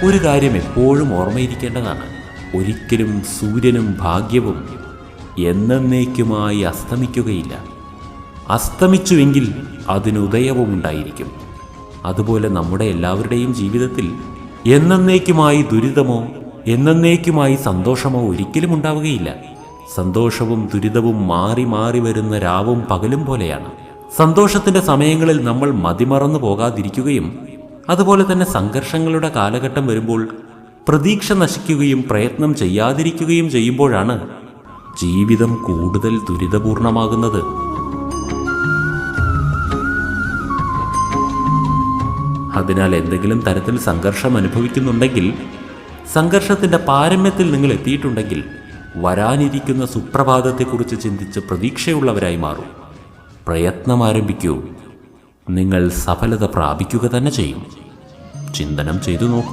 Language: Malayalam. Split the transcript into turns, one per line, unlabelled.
ഒരു കാര്യം എപ്പോഴും ഓർമ്മയിരിക്കേണ്ടതാണ്. ഒരിക്കലും സൂര്യനും ഭാഗ്യവും എന്നേക്കുമായി അസ്തമിക്കുകയില്ല. അസ്തമിച്ചുവെങ്കിൽ അതിനുദയവും ഉണ്ടായിരിക്കും. അതുപോലെ നമ്മുടെ എല്ലാവരുടെയും ജീവിതത്തിൽ എന്നേക്കുമായി ദുരിതമോ എന്നേക്കുമായി സന്തോഷമോ ഒരിക്കലും ഉണ്ടാവുകയില്ല. സന്തോഷവും ദുരിതവും മാറി മാറി വരുന്ന രാവും പകലും പോലെയാണ്. സന്തോഷത്തിൻ്റെ സമയങ്ങളിൽ നമ്മൾ മതിമറന്നു പോകാതിരിക്കുകയും അതുപോലെ തന്നെ സംഘർഷങ്ങളുടെ കാലഘട്ടം വരുമ്പോൾ പ്രതീക്ഷ നശിക്കുകയും പ്രയത്നം ചെയ്യാതിരിക്കുകയും ചെയ്യുമ്പോഴാണ് ജീവിതം കൂടുതൽ ദുരിതപൂർണമാകുന്നത്. അതിനാൽ എന്തെങ്കിലും തരത്തിൽ സംഘർഷം അനുഭവിക്കുന്നുണ്ടെങ്കിൽ, സംഘർഷത്തിൻ്റെ പാരമ്യത്തിൽ നിങ്ങൾ എത്തിയിട്ടുണ്ടെങ്കിൽ, വരാനിരിക്കുന്ന സുപ്രഭാതത്തെക്കുറിച്ച് ചിന്തിച്ച് പ്രതീക്ഷയുള്ളവരായി മാറും. പ്രയത്നം ആരംഭിക്കൂ. നിങ്ങൾ സഫലത പ്രാപിക്കുക തന്നെ ചെയ്യും. ചിന്തനം ചെയ്തു നോക്കൂ.